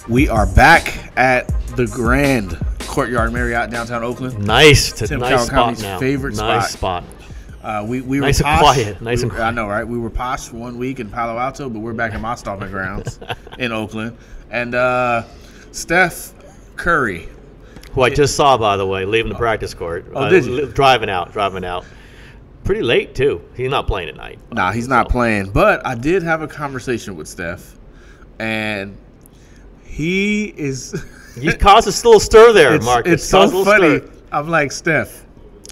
We are back at the Grand Courtyard Marriott downtown Oakland. Nice Tim spot Kawakami's now. favorite nice spot. We nice were and posh. quiet. Nice and quiet. I know, right? We were posh 1 week in Palo Alto, but we're back in my stomping grounds in Oakland. And Steph Curry, who I just saw, by the way, leaving the practice court. Oh, did you? Driving out. Pretty late, too. He's not playing tonight. Nah, he's not playing. But I did have a conversation with Steph, and he is He caused a little stir there, Mark. It's so funny. I'm like, Steph,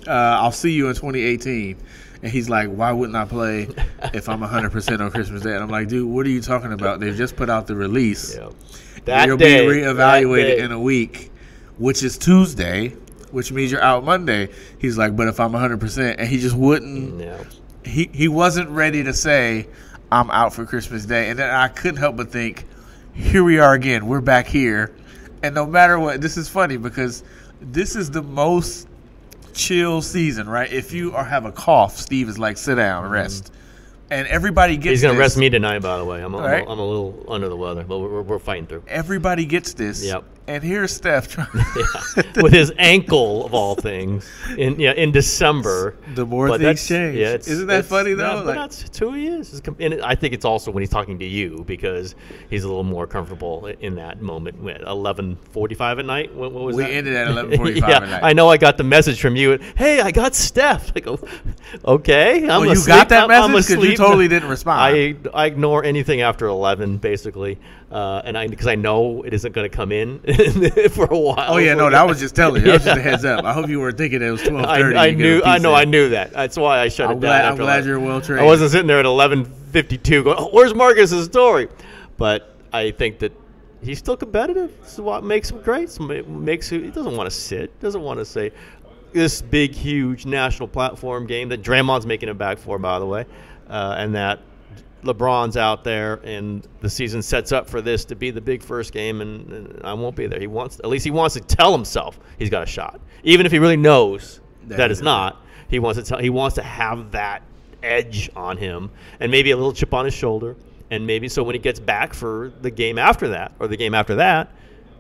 I'll see you in 2018. And he's like, why wouldn't I play if I'm 100% on Christmas Day? And I'm like, dude, what are you talking about? They've just put out the release. Yeah. You'll be reevaluated in a week, which is Tuesday, which means you're out Monday. He's like, but if I'm 100%, and he just wouldn't. No. He wasn't ready to say, I'm out for Christmas Day. And then I couldn't help but think, here we are again. We're back here. And no matter what, this is funny because this is the most chill season, right? If you have a cough, Steve is like, sit down, rest. And everybody gets He's going this. to rest me tonight, by the way. I'm Right? a little under the weather, but we're fighting through. Everybody gets this. Yep. And here's Steph trying with his ankle, of all things, in December. The more things change. Yeah, Isn't that funny, though? Yeah, but that's who he is. And I think it's also when he's talking to you because he's a little more comfortable in that moment. 11:45 at night? What was we that? ended at 11:45 yeah, at night. I know I got the message from you. Hey, I got Steph. I go, okay. I'm you asleep. got that I'm message because you asleep. totally didn't respond. I ignore anything after 11, basically, because I know it isn't going to come in for a while. Oh yeah, no, that was just telling you. That was just a heads up. I hope you weren't thinking it was 12:30. I knew that. That's why I shut it down. I'm glad you're well trained. I wasn't sitting there at 11:52 going, oh, "Where's Marcus's story?" But I think that he's still competitive. This is what makes him great. He doesn't want to sit. Doesn't want to say this big, huge national platform game that Draymond's making it back for, by the way, and that LeBron's out there, and the season sets up for this to be the big first game, and I won't be there. He wants to tell himself he's got a shot, even if he really knows that it's not. He wants to have that edge on him, and maybe a little chip on his shoulder, and maybe so when he gets back for the game after that or the game after that,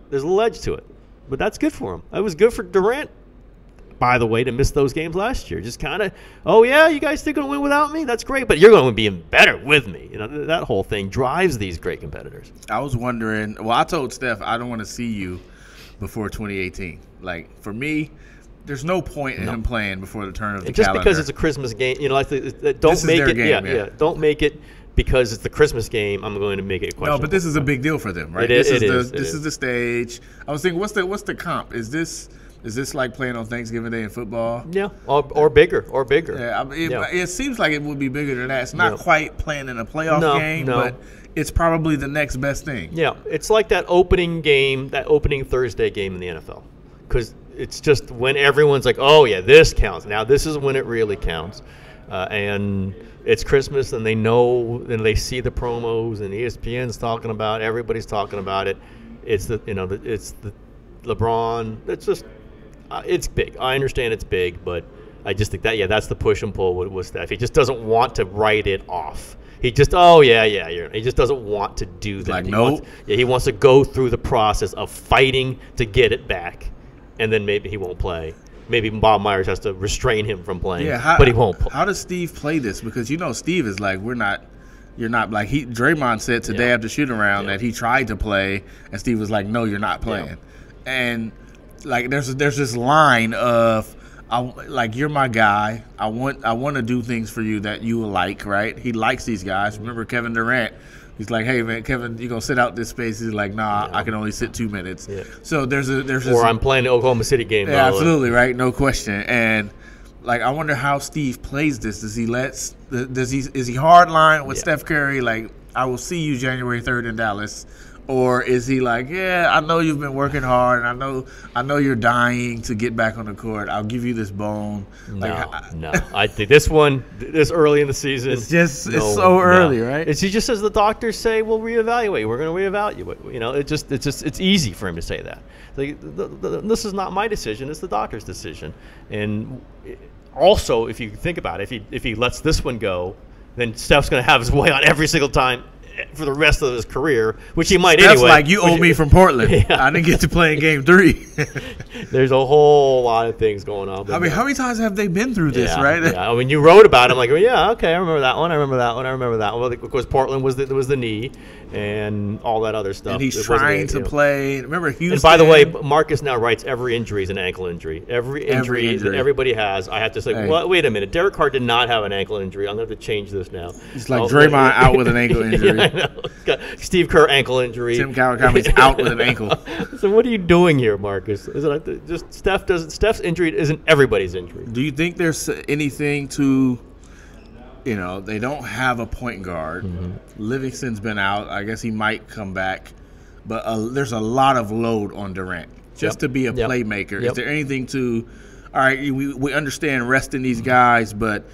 there's a little edge to it. But that's good for him. It was good for Durant, by the way, to miss those games last year. Just kind of, oh, yeah, you guys still going to win without me? That's great, but you're going to be better with me. That whole thing drives these great competitors. I was wondering, I told Steph I don't want to see you before 2018. Like, for me, there's no point in him playing before the turn of the calendar. Just because it's a Christmas game, don't make it because it's the Christmas game, I'm going to make it questionable. No, but this is a big deal for them, right? This is the stage. I was thinking, what's the comp? Is this like playing on Thanksgiving Day in football? Yeah, or bigger. Yeah, it seems like it would be bigger than that. It's not quite playing in a playoff game, but it's probably the next best thing. Yeah, it's like that opening game, that opening Thursday game in the NFL, because it's just when everyone's like, oh, yeah, this counts. Now this is when it really counts. And it's Christmas, and they know, and they see the promos, and ESPN's talking about it, everybody's talking about it. It's the LeBron. It's just it's big. I understand it's big, but I just think that's the push and pull with Steph. He just doesn't want to write it off. He just he just doesn't want to do that. He wants to go through the process of fighting to get it back, and then maybe he won't play. Maybe Bob Myers has to restrain him from playing, but he won't play. How does Steve play this? Because Steve is like, you're not like Draymond said today after shoot around that he tried to play, and Steve was like, no, you're not playing. And like there's this line of you're my guy. I want to do things for you that you will like, right? He likes these guys. Remember Kevin Durant? He's like, hey man, Kevin, you gonna sit out this space? He's like, nah, I can only sit 2 minutes. Yeah. So there's this. Or I'm playing the Oklahoma City game. Yeah, absolutely, right, no question. And like, I wonder how Steve plays this. Is he hard line with Steph Curry? Like, I will see you January 3rd in Dallas. Or is he like, yeah, I know you've been working hard, and I know you're dying to get back on the court. I'll give you this bone. No. I think this early in the season. It's so early, right? He just says the doctors say we'll reevaluate. We're going to reevaluate. It's easy for him to say that. This is not my decision. It's the doctor's decision. And also, if you think about it, if he lets this one go, then Steph's going to have his way on every single time for the rest of his career, which he might That's anyway. like you owe me from Portland. Yeah. I didn't get to play in Game 3. There's a whole lot of things going on. I mean, how many times have they been through this, Yeah, right? yeah. I mean, you wrote about him like, well, yeah, okay, I remember that one. I remember that one. I remember that one. Well, of course, Portland was the knee and all that other stuff. And he's It wasn't trying it, to you know. play. Remember Houston? And by the way, Marcus now writes every injury is an ankle injury. Every injury that injury. everybody has, I have to say, Hey. well, wait a minute. Derek Carr did not have an ankle injury. I'm going to have to change this now. It's like Draymond out with an ankle injury. Yeah, I know. He's got Steve Kerr ankle injury. Tim Kawakami's out with an ankle. So what are you doing here, Marcus? Is it like just Steph's injury isn't everybody's injury? Do you think there's anything to, they don't have a point guard. Mm-hmm. Livingston's been out. I guess he might come back. But there's a lot of load on Durant just to be a playmaker. Is there anything to, all right, we understand resting these guys, but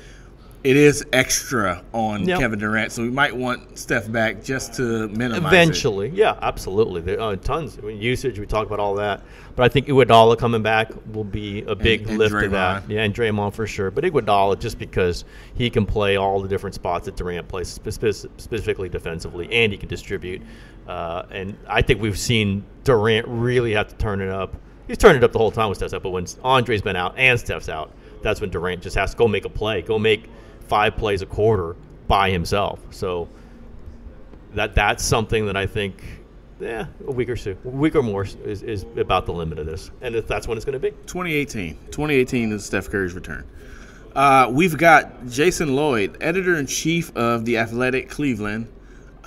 it is extra on Kevin Durant. So we might want Steph back just to minimize Eventually, yeah, absolutely. There are tons. I mean, usage, we talk about all that. But I think Iguodala coming back will be a big lift to that. Yeah, and Draymond for sure. But Iguodala, just because he can play all the different spots that Durant plays, specifically defensively, and he can distribute. And I think we've seen Durant really have to turn it up. He's turned it up the whole time with Steph's out, but when Andre's been out and Steph's out, that's when Durant just has to go make a play, go make 5 plays a quarter by himself. So that's something that I think, a week or more is about the limit of this, and if that's when it's going to be. 2018 is Steph Curry's return. We've got Jason Lloyd, editor-in-chief of The Athletic Cleveland.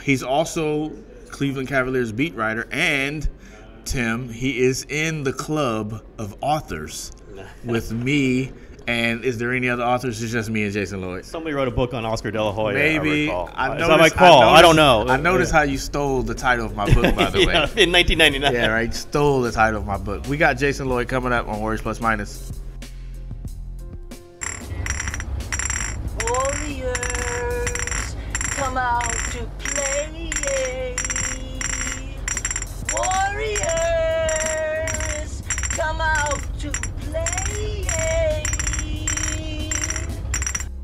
He's also Cleveland Cavaliers beat writer, and Tim, he is in the club of authors with me. And is there any other authors? It's just me and Jason Lloyd. Somebody wrote a book on Oscar De La Hoya. Maybe. I don't know. I noticed how you stole the title of my book, by the way. In 1999. Yeah, right. Stole the title of my book. We got Jason Lloyd coming up on Warriors Plus Minus. Warriors, come out to play. Warriors, come out to play.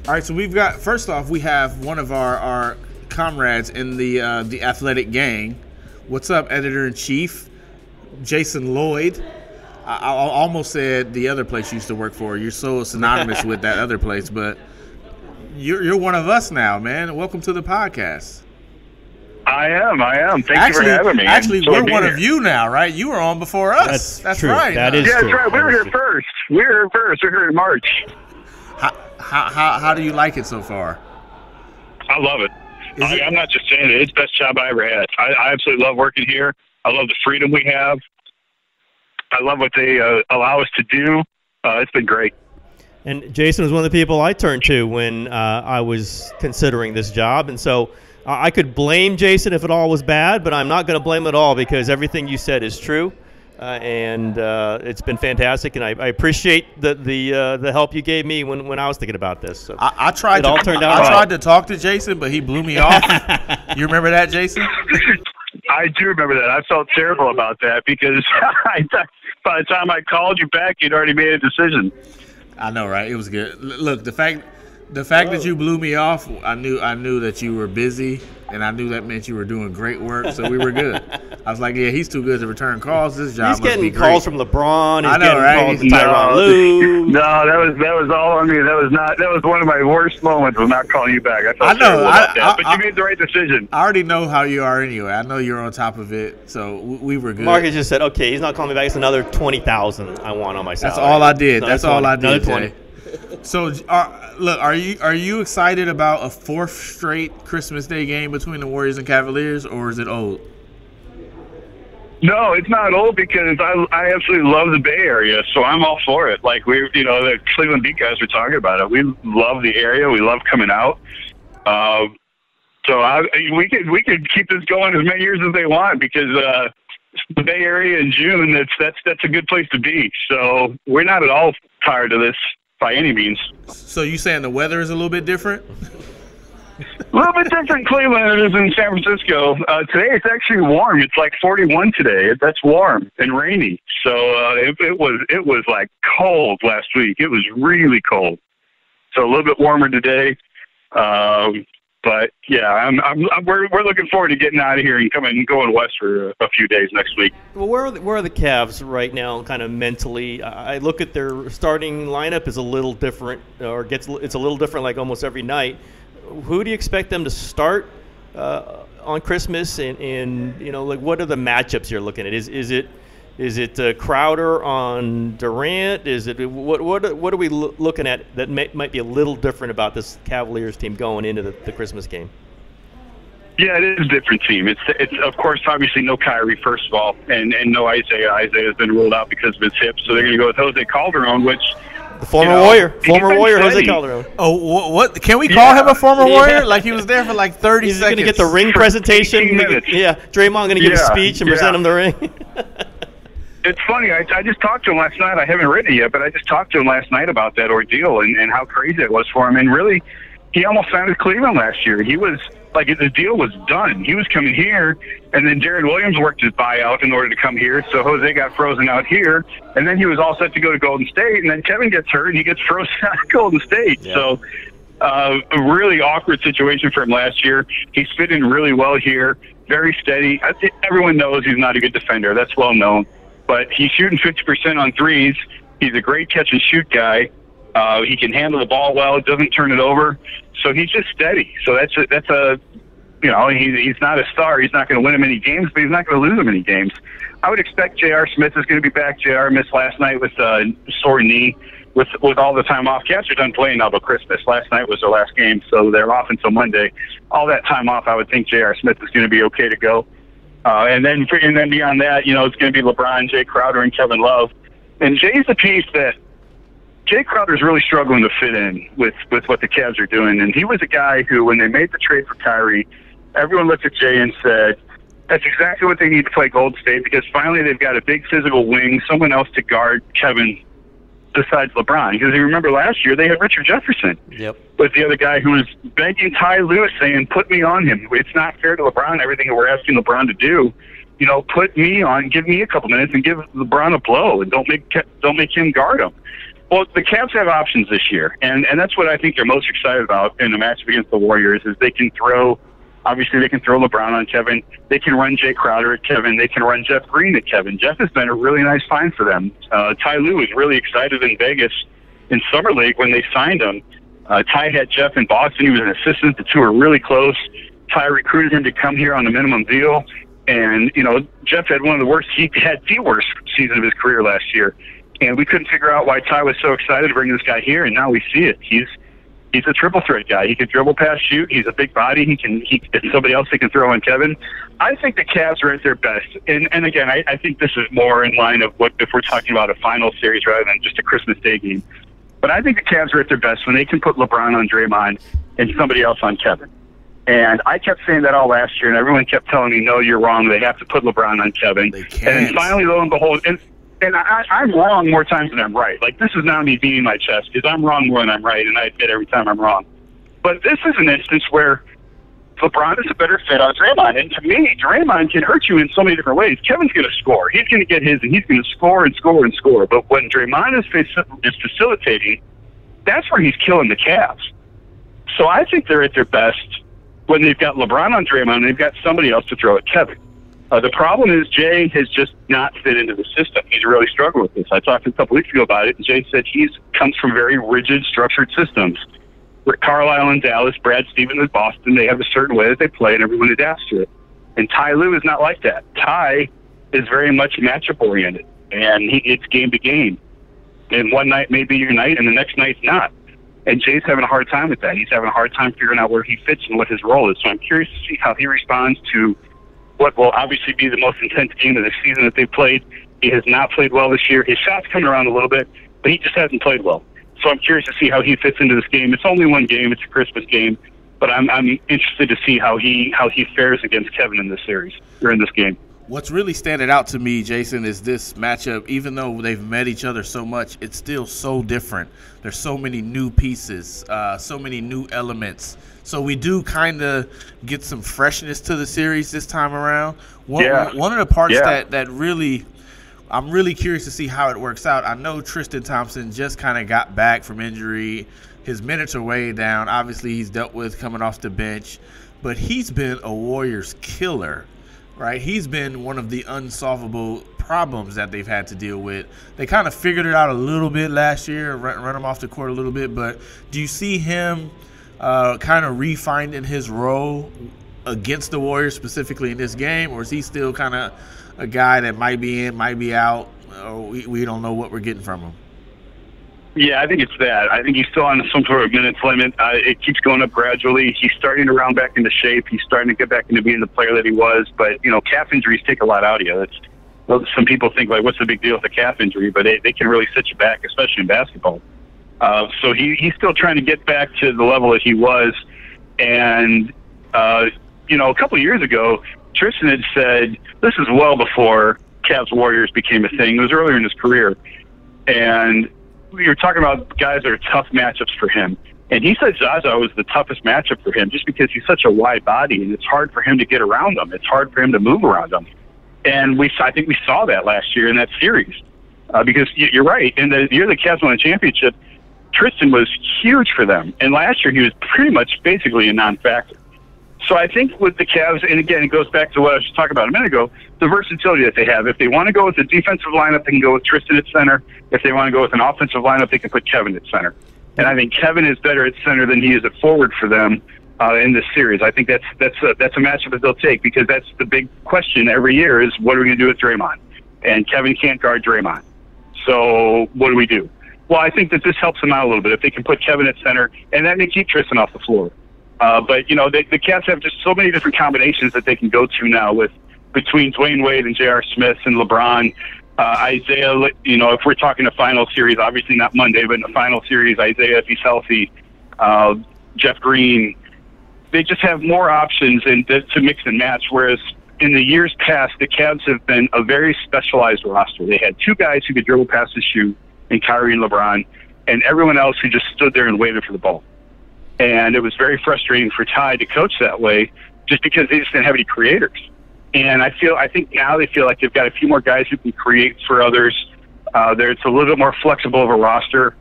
All right, so we've got, first off, we have one of our comrades in the Athletic gang. What's up, editor-in-chief, Jason Lloyd? I almost said the other place you used to work for. You're so synonymous with that other place, but you're one of us now, man. Welcome to the podcast. I am. Thank you for having me. Actually, we're one of you now, right? You were on before us. That's true. right. That is Yeah, true. that's right. We were here first. We're here in March. How do you like it so far? I love it. I'm not just saying it. It's the best job I ever had. I absolutely love working here. I love the freedom we have. I love what they allow us to do. It's been great. And Jason was one of the people I turned to when I was considering this job. And so I could blame Jason if it all was bad, but I'm not going to blame it all because everything you said is true. And it's been fantastic, and I appreciate the help you gave me when I was thinking about this. So I tried to talk to Jason, but he blew me off. You remember that, Jason? I do remember that. I felt terrible about that because by the time I called you back, you'd already made a decision. I know, right? It was good. Look, the fact that you blew me off, I knew that you were busy, and I knew that meant you were doing great work, so we were good. I was like, yeah, he's too good to return calls. This job He's must be getting great. calls from LeBron. He's I know, getting right? calls from Tyronn Lue. No, that was all on me. That was one of my worst moments was not calling you back. I felt terrible about that, but you made the right decision. I already know how you are anyway. I know you're on top of it, so we were good. Marcus just said, okay, he's not calling me back. It's another $20,000 I want on my salary. That's all I did. Another That's 20, all I did, another Jay. So, look, are you excited about a 4th straight Christmas Day game between the Warriors and Cavaliers, or is it old? No, it's not old because I absolutely love the Bay Area, so I'm all for it. Like the Cleveland Beat guys were talking about it. We love the area. We love coming out. So we could keep this going as many years as they want because the Bay Area in June that's a good place to be. So we're not at all tired of this by any means. So you saying the weather is a little bit different? A little bit different in Cleveland than it is in San Francisco. Today it's actually warm. It's like 41 today. That's warm and rainy. So it was like cold last week. It was really cold. So a little bit warmer today. But But yeah, we're looking forward to getting out of here and going west for a few days next week. Well, where are the Cavs right now, kind of mentally? I look at their starting lineup is a little different, it's a little different like almost every night. Who do you expect them to start on Christmas? And like what are the matchups you're looking at? Is it Crowder on Durant? Is it what are we looking at that might be a little different about this Cavaliers team going into the Christmas game? Yeah, it is a different team. It's of course obviously no Kyrie first of all, and no Isaiah. Isaiah has been ruled out because of his hip, so they're going to go with Jose Calderon, which the former Warrior Jose Calderon. Oh, what can we call him a former Warrior? Like he was there for like 30 He's seconds. He's going to get the ring presentation. Yeah, Draymond going to give a speech and present him the ring. It's funny. I just talked to him last night. I haven't written it yet, but I just talked to him last night about that ordeal and how crazy it was for him. And really, he almost signed with Cleveland last year. He was like, the deal was done. He was coming here, and then Jared Williams worked his buyout in order to come here. So Jose got frozen out here, and then he was all set to go to Golden State. And then Kevin gets hurt, and he gets frozen out of Golden State. Yeah. So a really awkward situation for him last year. He's fit in really well here, very steady. Everyone knows he's not a good defender. That's well known. But he's shooting 50% on threes. He's a great catch-and-shoot guy. He can handle the ball well. Doesn't turn it over. So he's just steady. So that's a he's not a star. He's not going to win him any games, but he's not going to lose him any games. I would expect J.R. Smith is going to be back. J.R. missed last night with a sore knee. With all the time off, Cavs are done playing now, but Christmas. Last night was their last game, so they're off until Monday. All that time off, I would think J.R. Smith is going to be okay to go. And then beyond that, it's going to be LeBron, Jay Crowder, and Kevin Love. And Jay's the piece that Jay Crowder's really struggling to fit in with what the Cavs are doing. And he was a guy who, when they made the trade for Kyrie, everyone looked at Jay and said, that's exactly what they need to play Golden State, because finally they've got a big physical wing, someone else to guard Kevin besides LeBron. Because you remember last year they had Richard Jefferson. Yep. Was the other guy who was begging Ty Lue, saying, put me on him. It's not fair to LeBron, everything that we're asking LeBron to do. Put me on, give me a couple minutes and give LeBron a blow, and don't make him guard him. Well, the Cavs have options this year, and that's what I think they're most excited about in the matchup against the Warriors, is they can throw LeBron on Kevin. They can run Jay Crowder at Kevin. They can run Jeff Green at Kevin. Jeff has been a really nice find for them. Ty Lue was really excited in Vegas in Summer League when they signed him. Ty had Jeff in Boston. He was an assistant. The two are really close. Ty recruited him to come here on a minimum deal. And, Jeff had the worst season of his career last year. And we couldn't figure out why Ty was so excited to bring this guy here, and now we see it. He's a triple threat guy. He can dribble, pass, shoot. He's a big body. It's somebody else he can throw on Kevin. I think the Cavs are at their best. And again, I think this is more in line of what if we're talking about a final series rather than just a Christmas Day game. But I think the Cavs are at their best when they can put LeBron on Draymond and somebody else on Kevin. And I kept saying that all last year, and everyone kept telling me, no, you're wrong. They have to put LeBron on Kevin. They can't. And then finally, lo and behold, and I'm wrong more times than I'm right. Like, this is not me beating my chest, because I'm wrong more than I'm right, and I admit every time I'm wrong. But this is an instance where LeBron is a better fit on Draymond. And to me, Draymond can hurt you in so many different ways. Kevin's going to score. He's going to get his, and he's going to score and score and score. But when Draymond is facilitating, that's where he's killing the Cavs. So I think they're at their best when they've got LeBron on Draymond and they've got somebody else to throw at Kevin. The problem is Jay has just not fit into the system. He's really struggled with this. I talked a couple weeks ago about it, and Jay said he comes from very rigid, structured systems. Rick Carlisle in Dallas, Brad Stevens in Boston, they have a certain way that they play, and everyone adapts to it. And Ty Lue is not like that. Ty is very much matchup-oriented, and it's game to game. And one night may be your night, and the next night's not. And Jay's having a hard time with that. He's having a hard time figuring out where he fits and what his role is. So I'm curious to see how he responds to what will obviously be the most intense game of the season that they've played. He has not played well this year. His shot's coming around a little bit, but he just hasn't played well. So I'm curious to see how he fits into this game. It's only one game. It's a Christmas game. But I'm interested to see how he fares against Kevin in this series, or in this game. What's really standing out to me, Jason, is this matchup. Even though they've met each other so much, it's still so different. There's so many new pieces, so many new elements. So we do kind of get some freshness to the series this time around. One of the parts that really – I'm really curious to see how it works out. I know Tristan Thompson just kind of got back from injury. His minutes are way down. Obviously, he's dealt with coming off the bench, but he's been a Warriors killer, right? He's been one of the unsolvable problems that they've had to deal with. They kind of figured it out a little bit last year, run him off the court a little bit, but do you see him kind of refinding his role against the Warriors, specifically in this game, or is he still kind of a guy that might be in, might be out? We don't know what we're getting from him. Yeah, I think it's that. I think he's still on some sort of minutes limit. It keeps going up gradually. He's starting to round back into shape. He's starting to get back into being the player that he was. But, calf injuries take a lot out of you. Some people think, like, what's the big deal with a calf injury? But they can really set you back, especially in basketball. So he's still trying to get back to the level that he was. And, a couple of years ago, Tristan had said, this is well before Cavs Warriors became a thing. It was earlier in his career. And we were talking about guys that are tough matchups for him. And he said Zaza was the toughest matchup for him just because he's such a wide body, and it's hard for him to get around him. It's hard for him to move around him. And I think we saw that last year in that series. Because you're right. In the year the Cavs won the championship, Tristan was huge for them. And last year he was pretty much basically a non-factor. So I think with the Cavs, and again, it goes back to what I was just talking about a minute ago, the versatility that they have. If they want to go with a defensive lineup, they can go with Tristan at center. If they want to go with an offensive lineup, they can put Kevin at center. And I think Kevin is better at center than he is at forward for them in this series. I think that's a matchup that they'll take, because that's the big question every year is, what are we going to do with Draymond? And Kevin can't guard Draymond. So what do we do? Well, I think that this helps them out a little bit if they can put Kevin at center, and that may keep Tristan off the floor. But, the Cavs have just so many different combinations that they can go to now between Dwayne Wade and J.R. Smith and LeBron. Isaiah, if we're talking a final series, obviously not Monday, but in the final series, Isaiah, if he's healthy, Jeff Green, they just have more options to mix and match, whereas in the years past, the Cavs have been a very specialized roster. They had two guys who could dribble past the shoe, in Kyrie and LeBron, and everyone else who just stood there and waited for the ball. And it was very frustrating for Ty to coach that way, just because they just didn't have any creators. And I think now they feel like they've got a few more guys who can create for others. It's a little bit more flexible of a roster.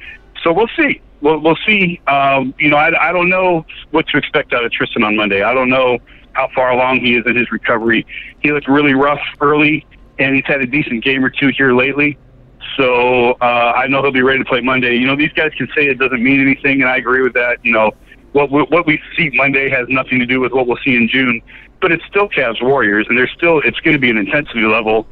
So we'll see. We'll see. I don't know what to expect out of Tristan on Monday. I don't know how far along he is in his recovery. He looked really rough early, and he's had a decent game or two here lately. So I know he'll be ready to play Monday. These guys can say it doesn't mean anything, and I agree with that. What we see Monday has nothing to do with what we'll see in June, but it's still Cavs Warriors, and it's going to be an intensity level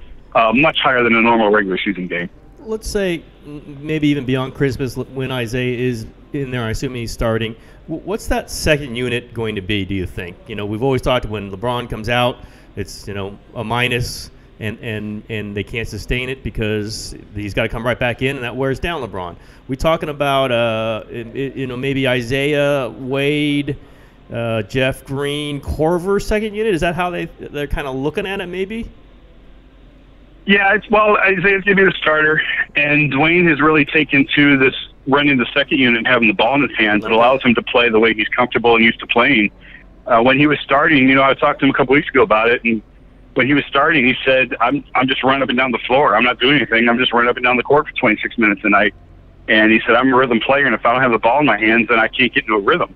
much higher than a normal regular season game. Let's say maybe even beyond Christmas, when Isaiah is in there, I assume he's starting. What's that second unit going to be, do you think? We've always talked when LeBron comes out, it's a minus. And they can't sustain it because he's got to come right back in, and that wears down LeBron. We're talking about maybe Isaiah, Wade, Jeff Green, Korver second unit. Is that how they're kind of looking at it? Maybe. Yeah, Isaiah's going to be the starter, and Dwayne has really taken to this running the second unit and having the ball in his hands. It allows him to play the way he's comfortable and used to playing. When he was starting, I talked to him a couple weeks ago about it, and when he was starting, he said, I'm just running up and down the floor. I'm not doing anything. I'm just running up and down the court for 26 minutes a night. And he said, I'm a rhythm player, and if I don't have the ball in my hands, then I can't get into a rhythm.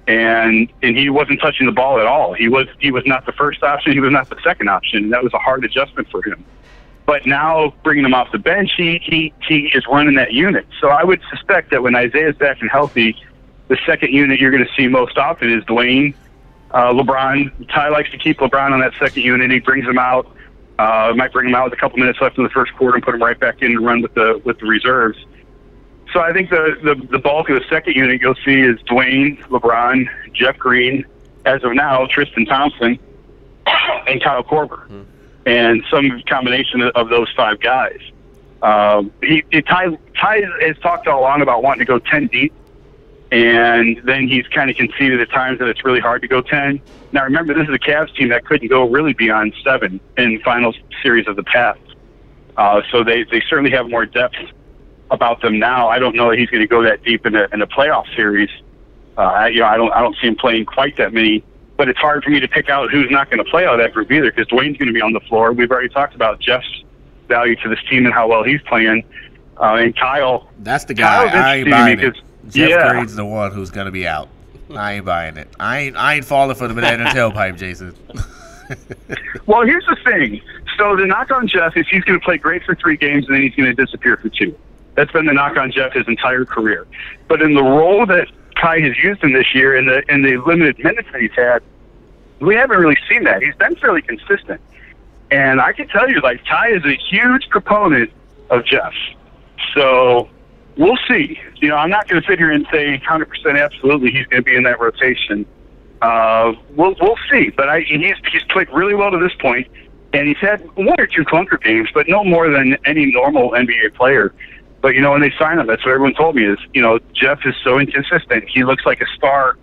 And he wasn't touching the ball at all. He was not the first option. He was not the second option. And that was a hard adjustment for him. But now, bringing him off the bench, he is running that unit. So I would suspect that when Isaiah's back and healthy, the second unit you're going to see most often is Dwayne, LeBron. Ty likes to keep LeBron on that second unit. He brings him out. Might bring him out with a couple minutes left in the first quarter and put him right back in and run with the reserves. So I think the bulk of the second unit you'll see is Dwayne, LeBron, Jeff Green, as of now, Tristan Thompson, and Kyle Korver, and some combination of those five guys. Ty has talked all along about wanting to go 10 deep. And then he's kind of conceded at times that it's really hard to go 10. Now, remember, this is a Cavs team that couldn't go really beyond 7 in final series of the past. So they certainly have more depth about them now. I don't know that he's going to go that deep in a playoff series. I don't see him playing quite that many. But it's hard for me to pick out who's not going to play out of that group either, because Dwayne's going to be on the floor. We've already talked about Jeff's value to this team and how well he's playing. And Kyle. That's the guy I ain't buying it. Jeff Green's the one who's gonna be out. I ain't buying it. I ain't falling for the banana tailpipe, Jason. Well, here's the thing. So the knock on Jeff is he's going to play great for 3 games and then he's going to disappear for 2. That's been the knock on Jeff his entire career. But in the role that Kai has used him this year, in the limited minutes that he's had, we haven't really seen that. He's been fairly consistent. And I can tell you, like, Kai is a huge proponent of Jeff. So we'll see. You know, I'm not going to sit here and say 100% absolutely he's going to be in that rotation. We'll see. But he's played really well to this point, and he's had 1 or 2 clunker games, but no more than any normal NBA player. But, you know, when they sign him, that's what everyone told me is, you know, Jeff is so inconsistent. He looks like a star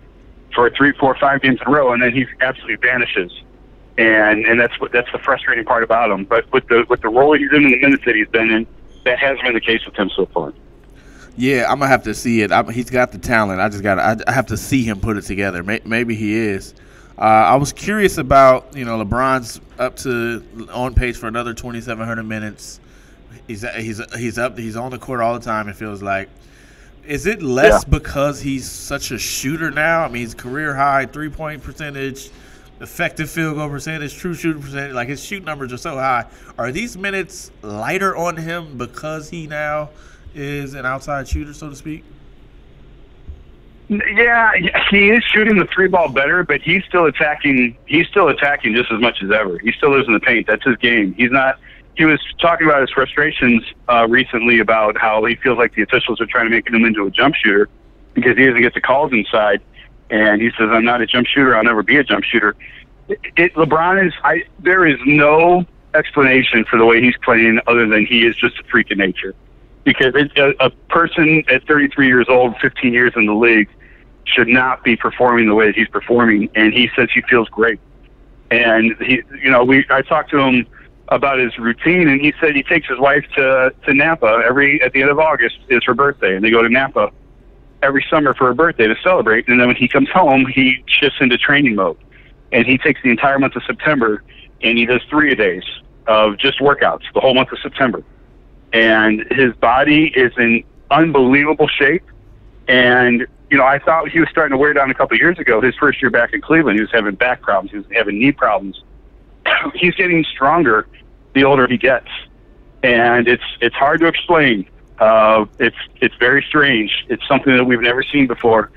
for 3, 4, 5 games in a row, and then he absolutely vanishes. And that's the frustrating part about him. But with the role he's in the minutes that he's been in, that hasn't been the case with him so far. Yeah, I'm gonna have to see it. He's got the talent. I have to see him put it together. Maybe he is. I was curious about, you know, LeBron's on pace for another 2,700 minutes. He's up. He's on the court all the time. It feels like. Is it less because he's such a shooter now? I mean, he's career high 3-point percentage, effective field goal percentage, true shooting percentage. Like, his shoot numbers are so high. Are these minutes lighter on him because he now is an outside shooter, so to speak? Yeah, he is shooting the 3-ball better, but he's still attacking. He's still attacking just as much as ever. He still lives in the paint. That's his game. He's not. He was talking about his frustrations recently about how he feels like the officials are trying to make him into a jump shooter because he doesn't get the calls inside. And he says, "I'm not a jump shooter. I'll never be a jump shooter." LeBron is. There is no explanation for the way he's playing other than he is just a freak of nature. Because a person at 33 years old, 15 years in the league, should not be performing the way that he's performing. And he says he feels great. And I talked to him about his routine, and he said he takes his wife to Napa at the end of August is her birthday, and they go to Napa every summer for her birthday to celebrate. And then when he comes home, he shifts into training mode, and he takes the entire month of September, and he does 3-a-days of just workouts the whole month of September. And his body is in unbelievable shape. And, you know, I thought he was starting to wear down a couple of years ago. His first year back in Cleveland, he was having back problems. He was having knee problems. He's getting stronger the older he gets. And it's hard to explain. It's very strange. It's something that we've never seen before.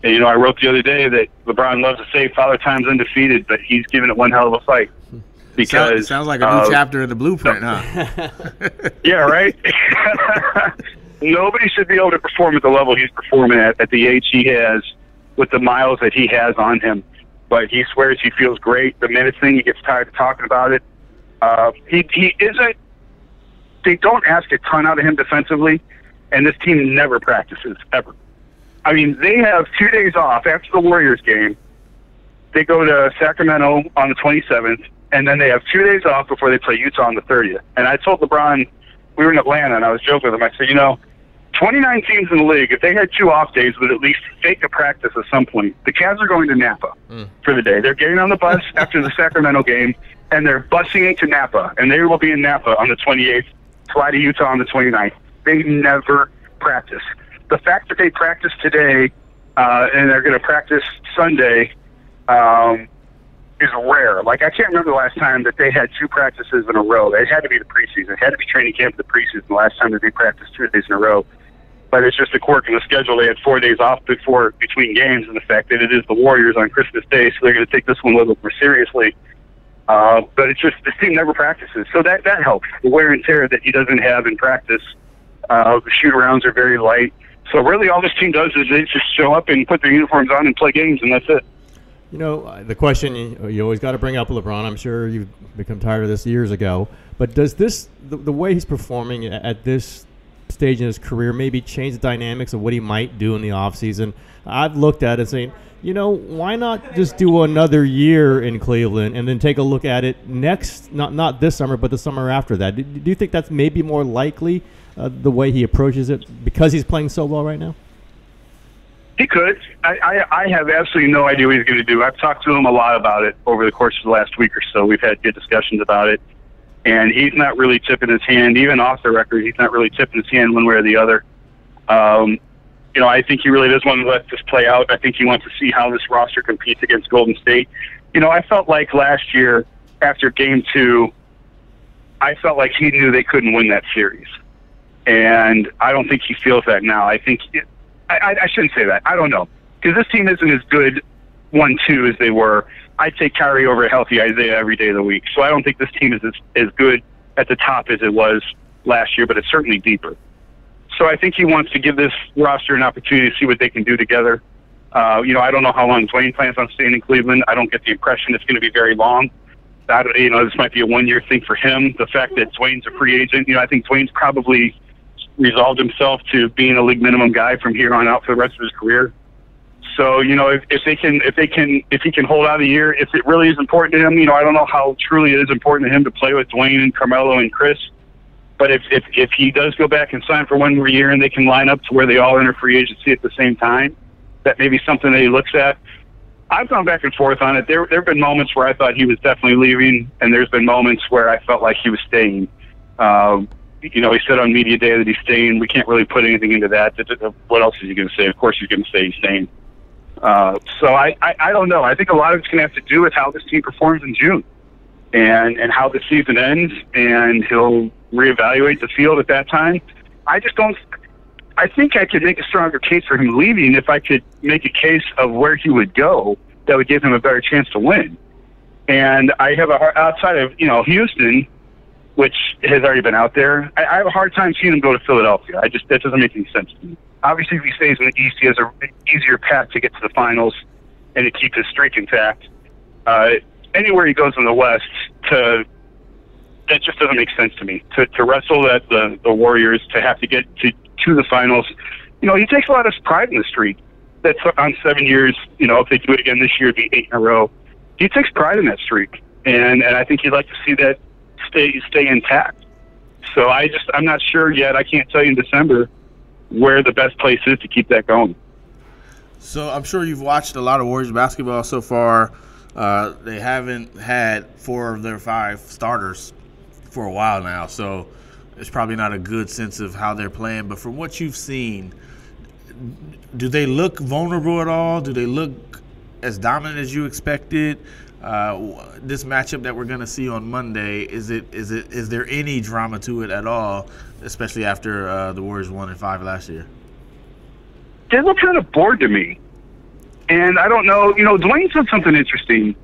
And, you know, I wrote the other day that LeBron loves to say Father Time's undefeated, but he's giving it one hell of a fight. Because sounds like a new chapter in the blueprint, huh? Yeah, right? Nobody should be able to perform at the level he's performing at the age he has, with the miles that he has on him. But he swears he feels great. The minutes thing, he gets tired of talking about it. He isn't. They don't ask a ton out of him defensively, and this team never practices, ever. I mean, they have 2 days off after the Warriors game. They go to Sacramento on the 27th, and then they have 2 days off before they play Utah on the 30th. And I told LeBron, we were in Atlanta, and I was joking with him. I said, you know, 29 teams in the league, if they had 2 off days, would at least fake a practice at some point. The Cavs are going to Napa for the day. They're getting on the bus after the Sacramento game, and they're busing into Napa. And they will be in Napa on the 28th, fly to Utah on the 29th. They never practice. The fact that they practice today and they're going to practice Sunday is rare. Like, I can't remember the last time that they had 2 practices in a row. It had to be the preseason. It had to be training camp of the preseason the last time that they practiced 2 days in a row. But it's just a quirk in the schedule. They had 4 days off between games, and the fact that it is the Warriors on Christmas Day, so they're going to take this one a little more seriously. But it's just, this team never practices. So that helps. The wear and tear that he doesn't have in practice. The shoot-arounds are very light. So really all this team does is they just show up and put their uniforms on and play games, and that's it. You know, the question you always got to bring up LeBron, I'm sure you've become tired of this years ago, but does this, the way he's performing at this stage in his career, maybe change the dynamics of what he might do in the offseason? I've looked at it saying, you know, why not just do another year in Cleveland and then take a look at it next, not this summer, but the summer after that? Do you think that's maybe more likely, the way he approaches it, because he's playing so well right now? He could. I have absolutely no idea what he's going to do. I've talked to him a lot about it over the course of the last week or so. We've had good discussions about it. And he's not really tipping his hand. Even off the record, he's not really tipping his hand one way or the other. I think he really does want to let this play out. I think he wants to see how this roster competes against Golden State. I felt like last year after Game 2, I felt like he knew they couldn't win that series. And I don't think he feels that now. I think I shouldn't say that. I don't know. Because this team isn't as good 1-2 as they were. I'd take Kyrie over a healthy Isaiah every day of the week. So I don't think this team is as good at the top as it was last year, but it's certainly deeper. So I think he wants to give this roster an opportunity to see what they can do together. I don't know how long Dwayne plans on staying in Cleveland. I don't get the impression it's going to be very long. This might be a one-year thing for him. The fact that Dwayne's a free agent, I think Dwayne's probably resolved himself to being a league minimum guy from here on out for the rest of his career. So, if he can hold out a year, if it really is important to him, I don't know how truly it is important to him to play with Dwayne and Carmelo and Chris. But if he does go back and sign for one more year and they can line up to where they all enter free agency at the same time, that may be something that he looks at. I've gone back and forth on it. There have been moments where I thought he was definitely leaving, and there's been moments where I felt like he was staying. He said on media day that he's staying. We can't really put anything into that. What else is he going to say? Of course he's going to say he's staying. So I don't know. I think a lot of it's going to have to do with how this team performs in June and how the season ends, and he'll reevaluate the field at that time. I think I could make a stronger case for him leaving if I could make a case of where he would go that would give him a better chance to win. And I have outside of, Houston, which has already been out there, I have a hard time seeing him go to Philadelphia. That doesn't make any sense to me. Obviously, if he stays in the East, he has an easier path to get to the finals and to keep his streak intact. Anywhere he goes in the West, that just doesn't make sense to me. To wrestle the Warriors, to have to get to the finals, he takes a lot of pride in the streak. That's on 7 years. If they do it again this year, it'd be 8 in a row. He takes pride in that streak, and I think he'd like to see that stay intact. So I'm not sure yet. I can't tell you in December where the best place is to keep that going. So I'm sure you've watched a lot of Warriors basketball so far. They haven't had 4 of their 5 starters for a while now, so it's probably not a good sense of how they're playing. But from what you've seen, do they look vulnerable at all? Do they look as dominant as you expected? This matchup that we're going to see on Monday, is there any drama to it at all, especially after the Warriors won in 5 last year? They look kind of bored to me. And I don't know, Dwayne said something interesting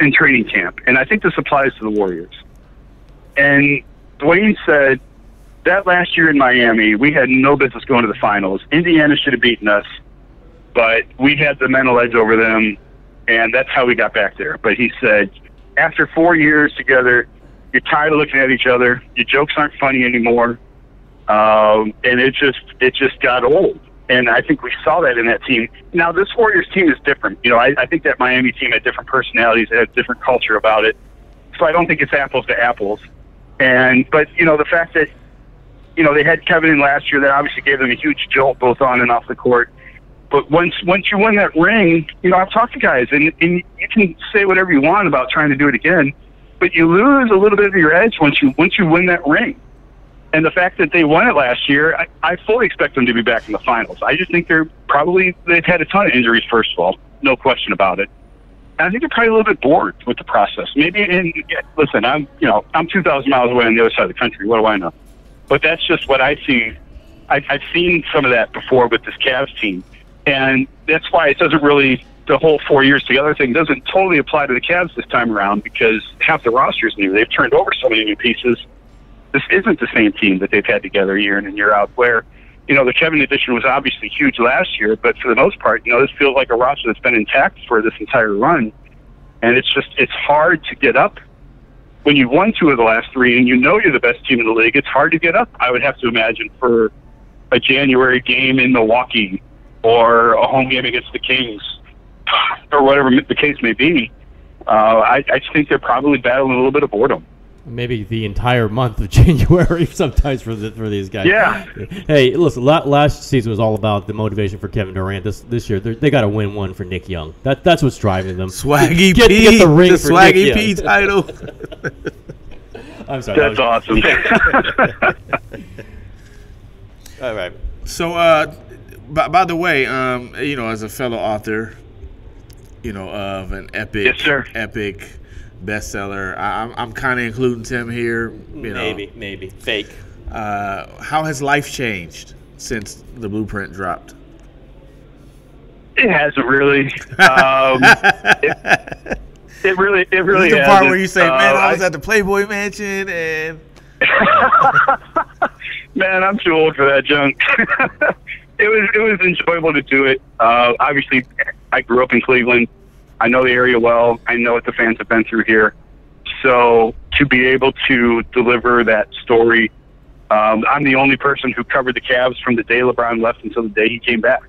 in training camp, and I think this applies to the Warriors. And Dwayne said that last year in Miami, we had no business going to the finals. Indiana should have beaten us, but we had the mental edge over them, and that's how we got back there. But he said, after 4 years together, you're tired of looking at each other. Your jokes aren't funny anymore, and it just got old. And I think we saw that in that team. Now, this Warriors team is different. I think that Miami team had different personalities, it had a different culture about it. So I don't think it's apples to apples. But the fact that, they had Kevin in last year, that obviously gave them a huge jolt both on and off the court. But once you win that ring, I've talked to guys, and you can say whatever you want about trying to do it again, but you lose a little bit of your edge once you win that ring. And the fact that they won it last year, I fully expect them to be back in the finals. I just think they've had a ton of injuries, first of all, no question about it. And I think they're probably a little bit bored with the process. Listen, I'm 2,000 miles away on the other side of the country. What do I know? But that's just what I see. I've seen some of that before with this Cavs team. And that's why it doesn't really, the whole 4 years together thing doesn't totally apply to the Cavs this time around, because half the roster is new. They've turned over so many new pieces. This isn't the same team that they've had together year in and year out, where, the Kevin addition was obviously huge last year, but for the most part, this feels like a roster that's been intact for this entire run. And it's hard to get up. When you've won 2 of the last 3 and you're the best team in the league, it's hard to get up, I would have to imagine, for a January game in Milwaukee or a home game against the Kings or whatever the case may be. I think they're probably battling a little bit of boredom. Maybe the entire month of January sometimes for these guys. Yeah. Hey, listen, last season was all about the motivation for Kevin Durant. This year, they got to win one for Nick Young. That's what's driving them. Swaggy get P, the ring the for Swaggy Nick P Young. title. I'm sorry. That's awesome. All right. So by the way, as a fellow author, of an epic, Yes, sir. epic bestseller, I'm kind of including Tim here. Maybe fake. How has life changed since the blueprint dropped? It hasn't really. It really This is the part hasn't. where you say, "Man, I was at the Playboy Mansion," and man, I'm too old for that junk. It was enjoyable to do it. Obviously, I grew up in Cleveland. I know the area well. I know what the fans have been through here. So to be able to deliver that story, I'm the only person who covered the Cavs from the day LeBron left until the day he came back.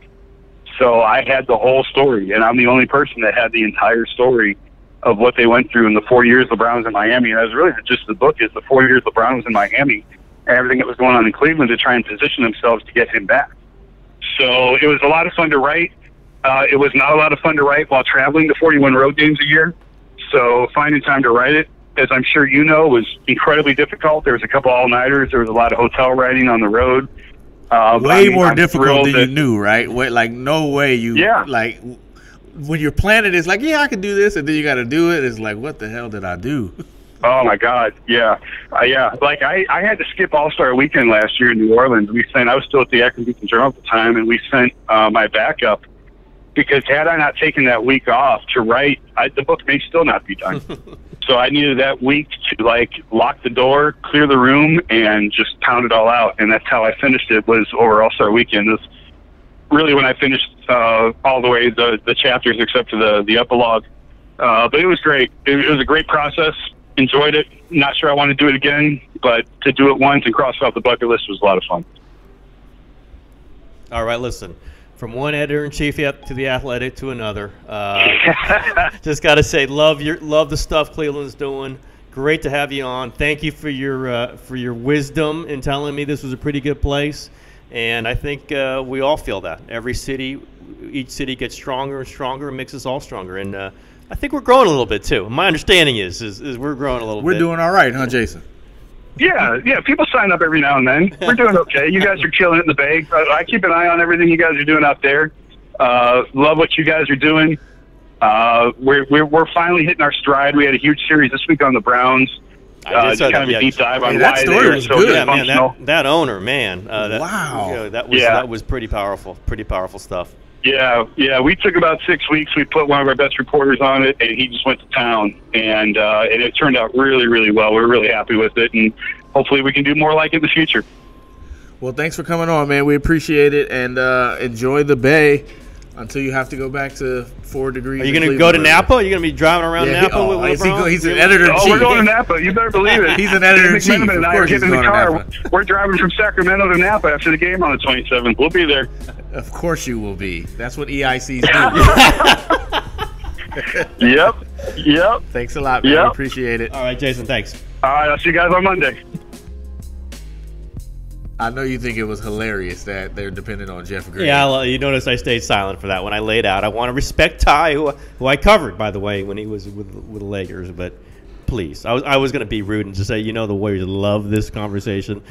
So I had the whole story, and I'm the only person that had the entire story of what they went through in the 4 years LeBron was in Miami. And that was really just the book is the 4 years LeBron was in Miami and everything that was going on in Cleveland to try and position themselves to get him back. So it was a lot of fun to write. It was not a lot of fun to write while traveling to 41 road games a year. So finding time to write it, as I'm sure you know, was incredibly difficult. There was a couple all-nighters. There was a lot of hotel writing on the road. way more difficult than that, you knew, right? Like no way you like when you're planning, it's like, yeah, I can do this, and then you got to do it. It's like, what the hell did I do? Oh my God, yeah. Like I had to skip All-Star Weekend last year in New Orleans. I was still at the Akron Beacon Journal at the time, and we sent my backup because had I not taken that week off to write, the book may still not be done. So I needed that week to lock the door, clear the room, and just pound it all out. And that's how I finished it. Was over All-Star Weekend. It was really when I finished all the way the chapters except for the epilogue. But it was great. It was a great process. Enjoyed it. Not sure I want to do it again, but to do it once and cross off the bucket list was a lot of fun. All right, listen. From one editor-in-chief to the Athletic to another, just got to say, love the stuff Cleveland's doing. Great to have you on. Thank you for your wisdom in telling me this was a pretty good place, and I think we all feel that. Each city gets stronger and stronger and makes us all stronger, and I think we're growing a little bit too. My understanding is we're growing a little bit. We're doing all right, huh, Jason? Yeah. People sign up every now and then. We're doing okay. You guys are killing it in the Bay. I keep an eye on everything you guys are doing out there. Love what you guys are doing. We're finally hitting our stride. We had a huge series this week on the Browns. Kind of a deep dive on that why story they were was so good. Yeah, man, dysfunctional. that owner, man. Wow. That was pretty powerful. Pretty powerful stuff. Yeah. We took about 6 weeks. We put one of our best reporters on it, and he just went to town. And it turned out really, really well. We're really happy with it, and hopefully we can do more like it in the future. Well, thanks for coming on, man. We appreciate it, and enjoy the Bay until you have to go back to 4 degrees. Are you going to go to Napa? Are you going to be driving around Napa with LeBron? He's an editor-in-chief. Oh, we're going to Napa. You better believe it. He's an editor-in-chief. McMenamin and I are getting in the car. We're driving from Sacramento to Napa after the game on the 27th. We'll be there. Of course you will be. That's what EICs do. Yep. Thanks a lot, man. Yep. We appreciate it. All right, Jason, thanks. All right, I'll see you guys on Monday. I know you think it was hilarious that they're dependent on Jeff Green. Yeah, you notice I stayed silent for that when I laid out. I want to respect Ty, who I covered, by the way, when he was with the Lakers. But please, I was going to be rude and just say, the Warriors love this conversation.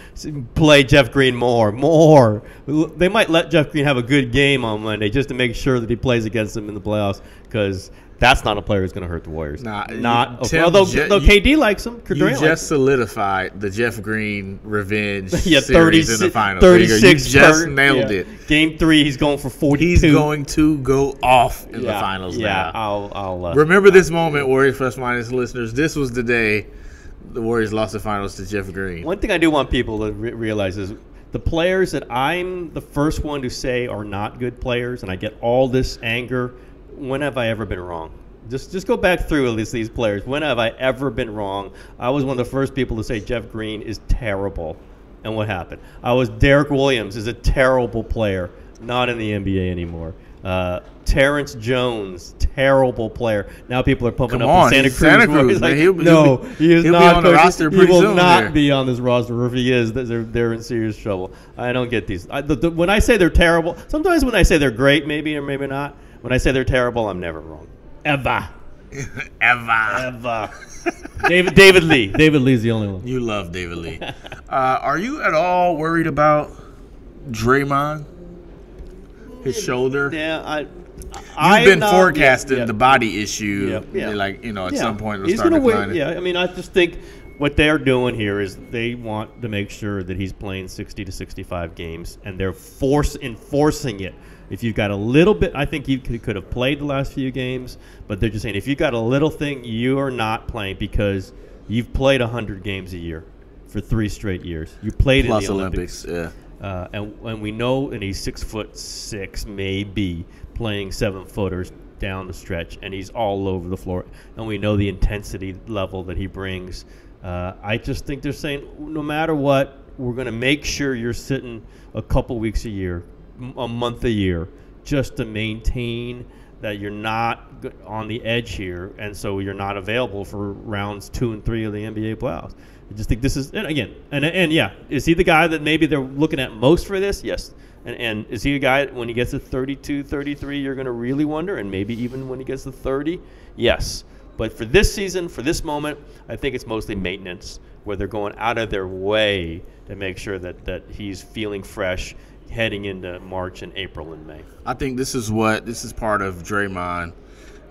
Play Jeff Green more. They might let Jeff Green have a good game on Monday just to make sure that he plays against them in the playoffs, because that's not a player who's going to hurt the Warriors. Although KD likes him. You just solidified the Jeff Green revenge yeah, series in the finals. 36. You just nailed it. Game 3, he's going for 42. He's going to go off in the finals now. I'll remember this moment, Warriors Plus Minus listeners. This was the day the Warriors lost the finals to Jeff Green. One thing I do want people to realize is the players that I'm the first one to say are not good players, and I get all this anger. When have I ever been wrong? Just go back through at least these players. When have I ever been wrong? I was one of the first people to say Jeff Green is terrible. And what happened? Derek Williams is a terrible player, not in the NBA anymore. Terrence Jones, terrible player. Now people are pumping up in Santa Cruz. Man. He is not be on the roster pretty soon. He will not be on this roster. If he is, they're in serious trouble. I don't get these. When I say they're terrible, sometimes when I say they're great, maybe or maybe not. When I say they're terrible, I'm never wrong. Ever. David Lee. David Lee's the only one. You love David Lee. Are you at all worried about Draymond? his shoulder. Yeah, You've been forecasting the body issue. Yeah. Like, at some point it'll He's start gonna declining. wait. Yeah, I mean, I just think what they're doing here is they want to make sure that he's playing 60 to 65 games, and they're enforcing it. If you've got a little bit, I think he could have played the last few games, but they're just saying if you've got a little thing, you are not playing because you've played 100 games a year for 3 straight years. You played Plus in the Olympics. yeah. And we know, and he's 6'6", maybe playing 7-footers down the stretch, and he's all over the floor. And we know the intensity level that he brings. I just think they're saying no matter what, we're going to make sure you're sitting a couple weeks a year, a month a year, just to maintain that you're not on the edge here, and so you're not available for rounds 2 and 3 of the NBA playoffs. I just think this is, and again, and yeah, is he the guy that maybe they're looking at most for this? Yes. And is he a guy when he gets to 32, 33, you're going to really wonder, and maybe even when he gets to 30? Yes. But for this season, for this moment, I think it's mostly maintenance, where they're going out of their way to make sure that he's feeling fresh heading into March and April and May. I think this is part of Draymond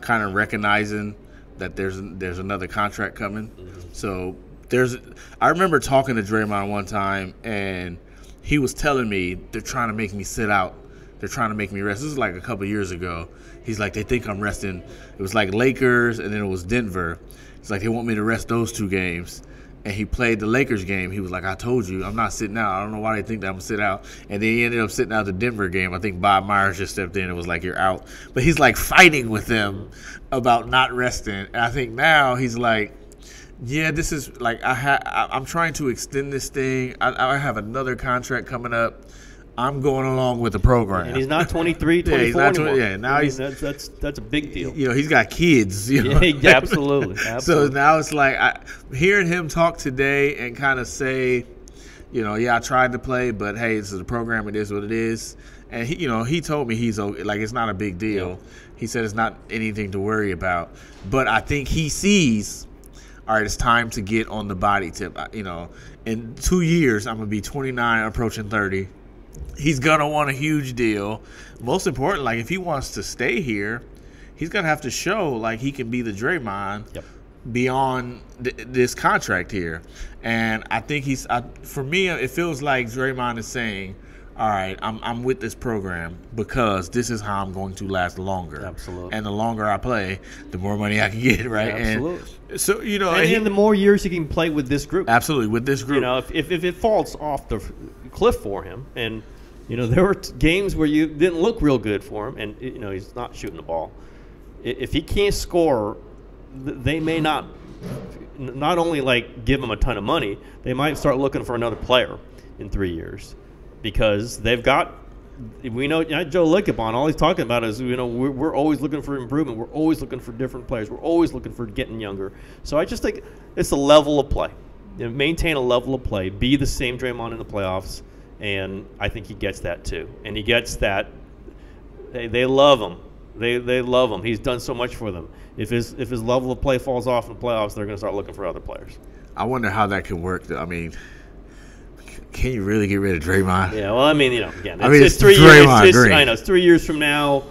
kind of recognizing that there's another contract coming. Mm-hmm. So I remember talking to Draymond one time, and he was telling me they're trying to make me sit out. They're trying to make me rest. This is like a couple years ago. He's like, they think I'm resting. It was like Lakers, and then it was Denver. It's like they want me to rest those 2 games. And he played the Lakers game. He was like, I told you, I'm not sitting out. I don't know why they think that I'm going to sit out. And then he ended up sitting out the Denver game. I think Bob Myers just stepped in and was like, you're out. But he's like fighting with them about not resting. And I think now he's like, yeah, this is like I'm trying to extend this thing. I have another contract coming up. I'm going along with the program. And he's not 23, 24 yeah, he's not anymore. Yeah, now that's a big deal. He's got kids. Yeah, absolutely. So now it's like hearing him talk today and kind of say, I tried to play, but hey, this is a program. It is what it is. And he told me he's okay. Like, it's not a big deal. Yeah. He said it's not anything to worry about. But I think he sees, all right, it's time to get on the body tip. In 2 years, I'm going to be 29, approaching 30. He's going to want a huge deal. Most important, like, if he wants to stay here, he's going to have to show, like, he can be the Draymond beyond this contract here. And I think for me, it feels like Draymond is saying, all right, I'm with this program because this is how I'm going to last longer. Absolutely. And the longer I play, the more money I can get, right? Absolutely. And so, and the more years he can play with this group. Absolutely, with this group. If it falls off the cliff for him, and there were games where you didn't look real good for him, and he's not shooting the ball. If he can't score, they may not only like give him a ton of money, they might start looking for another player in 3 years. Because they've got, we know Joe Lickabon, all he's talking about is, we're always looking for improvement. We're always looking for different players. We're always looking for getting younger. So I just think it's a level of play. Maintain a level of play. Be the same Draymond in the playoffs. And I think he gets that too. And he gets that. They love him. They love him. He's done so much for them. If his level of play falls off in the playoffs, they're going to start looking for other players. I wonder how that can work. I mean, can you really get rid of Draymond? Yeah, well, I mean, again, it's 3 years. Green. It's 3 years from now.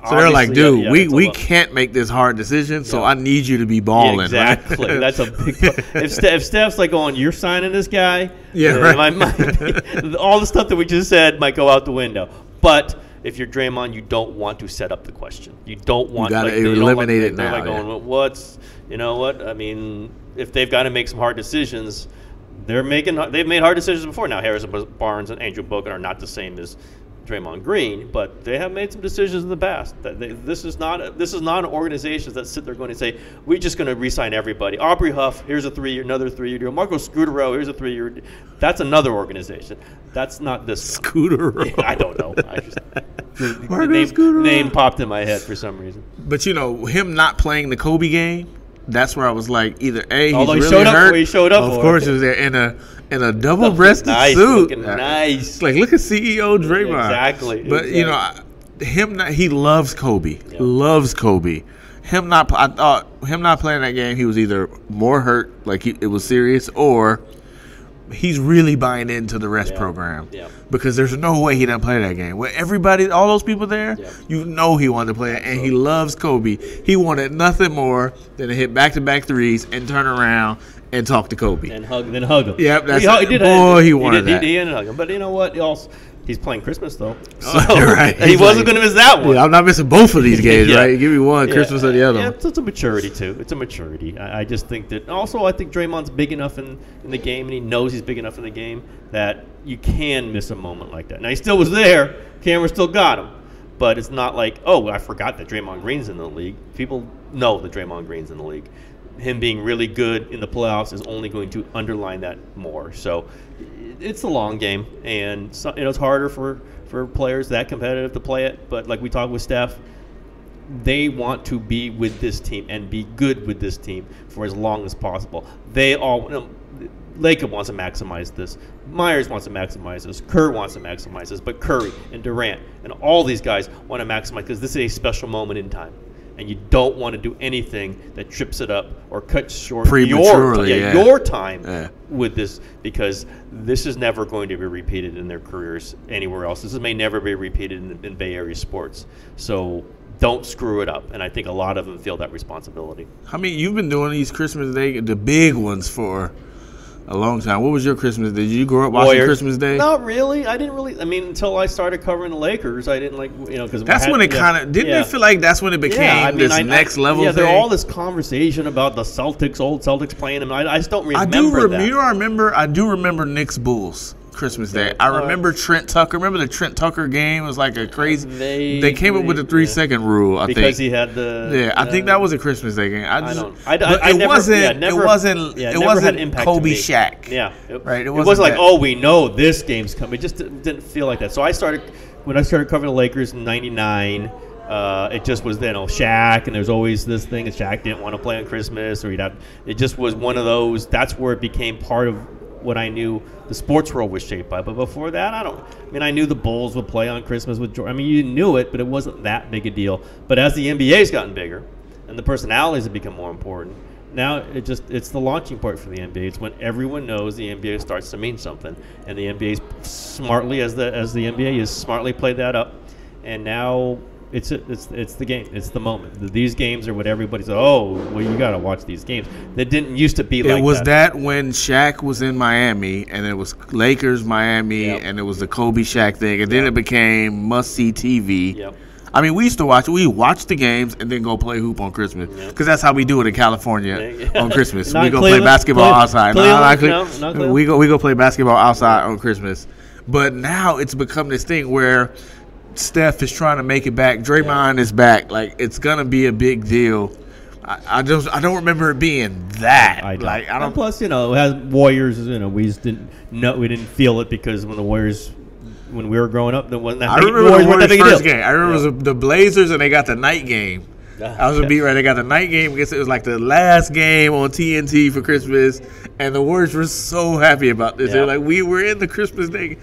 So they're like, dude, we can't make this hard decision, so I need you to be balling. Yeah, exactly. Right? That's a big if Steph's like going, you're signing this guy? Yeah, right. All the stuff that we just said might go out the window. But if you're Draymond, you don't want to set up the question. You don't want to eliminate it now. They're like going, well, you know what? I mean, if they've got to make some hard decisions, they've made hard decisions before. Now, Harrison Barnes and Andrew Bogut are not the same as Draymond Green, but they have made some decisions in the past. This is not an organization that sit there going to say, we're just going to re-sign everybody. Aubrey Huff, here's another 3-year deal. Marco Scudero, here's a 3-year deal. That's another organization. That's not this one. Scudero. I don't know. The name popped in my head for some reason. But him not playing the Kobe game, that's where I was like, either A, although he's he really showed hurt. Up he showed up. Of course, he was there in a double-breasted nice, suit. Looking nice. Like, look at CEO Draymond. Exactly. But he loves Kobe. Yep. Loves Kobe. I thought him not playing that game, he was either more hurt, like it was serious, or he's really buying into the rest program. Yeah. Because there's no way he doesn't play that game. With everybody, all those people there, you know he wanted to play it, and he loves Kobe. He wanted nothing more than to hit back-to-back threes and turn around and talk to Kobe. And hug him. Yep, that's he wanted that. He ended up hugging. But you know what? He's playing Christmas, though. So right. he wasn't going to miss that one. Yeah, I'm not missing both of these games, right? Give me one, Christmas or the other one. It's a maturity, too. It's a maturity. I just think that – also, I think Draymond's big enough in the game, and he knows he's big enough in the game that you can miss a moment like that. Now, he still was there. Camera still got him. But it's not like, oh, I forgot that Draymond Green's in the league. People know that Draymond Green's in the league. Him being really good in the playoffs is only going to underline that more. So it's a long game, and it's harder for players that competitive to play it. But like we talked with Steph, they want to be with this team and be good with this team for as long as possible. They all, Lacob wants to maximize this. Myers wants to maximize this. Kerr wants to maximize this. But Curry and Durant and all these guys want to maximize because this is a special moment in time. And you don't want to do anything that trips it up or cuts short your time with this, because this is never going to be repeated in their careers anywhere else. This may never be repeated in Bay Area sports. So don't screw it up. And I think a lot of them feel that responsibility. I mean, you've been doing these Christmas Day, the big ones, for a long time. What was your Christmas Day? Did you grow up watching Christmas Day? Not really. I didn't really. I mean, until I started covering the Lakers, I didn't because that's when it kind of didn't. It feel like that's when it became next level. Yeah, thing? There's all this conversation about the old Celtics playing them. I just don't remember that. I do remember Knicks Bulls Christmas Day. I remember Trent Tucker. Remember the Trent Tucker game? It was like a crazy. They came up with the 3-second rule. I think because he had the. I think that was a Christmas Day game. It wasn't Kobe Shaq. Yeah, right. It wasn't like, oh, we know this game's coming. It just didn't feel like that. So when I started covering the Lakers in '99. It just was Shaq, and there's always this thing that Shaq didn't want to play on Christmas, or it just was one of those. That's where it became part of what I knew the sports world was shaped by. But before that, I knew the Bulls would play on Christmas with Jordan. I mean, you knew it, but it wasn't that big a deal. But as the NBA's gotten bigger and the personalities have become more important, now it's the launching point for the NBA. It's when everyone knows the NBA starts to mean something, and the NBA's smartly, as the NBA is smartly played that up, and now. It's the game. It's the moment. These games are what everybody says. Oh, well, you got to watch these games. That didn't used to be like that. It was that when Shaq was in Miami, and it was Lakers, Miami, and it was the Kobe Shaq thing, and then it became must-see TV. Yep. I mean, we used to watch. We watch the games and then go play hoop on Christmas, because that's how we do it in California on Christmas. We go play basketball outside. We go play basketball outside on Christmas. But now it's become this thing where Steph is trying to make it back. Draymond is back. Like, it's gonna be a big deal. I don't remember it being that. I don't. And plus, it has Warriors. We just didn't know. We didn't feel it because when we were growing up, there wasn't that. I remember the Warriors' first game. I remember it was the Blazers, and they got the night game. I was gonna be right. They got the night game because it was like the last game on TNT for Christmas, and the Warriors were so happy about this. They were like, we were in the Christmas day.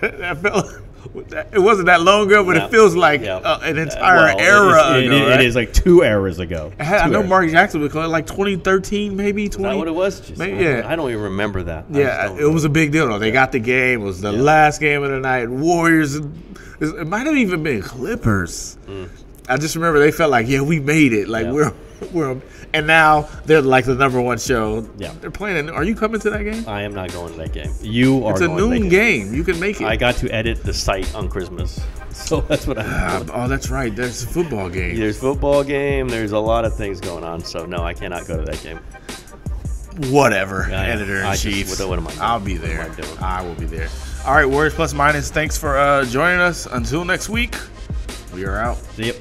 That felt. It wasn't that long ago, but it feels like an entire era ago. It is like 2 eras ago. I know Mark Jackson was called like 2013, maybe 20. Is that what it was? I don't even remember that. Yeah, it was a big deal though. They got the game. It was the last game of the night. Warriors. It might have even been Clippers. I just remember they felt like, we made it. Like we're and now they're like the number one show. Yeah, they're playing. Are you coming to that game? I am not going to that game. You are. It's a noon game. You can make it. I got to edit the site on Christmas, so that's what I'm doing. Oh, that's right. There's a football game. There's football game. There's a lot of things going on. So no, I cannot go to that game. Whatever, editor-in-chief. What am I doing? I'll be there. I will be there. All right, Warriors Plus Minus. Thanks for joining us. Until next week, we are out. See you.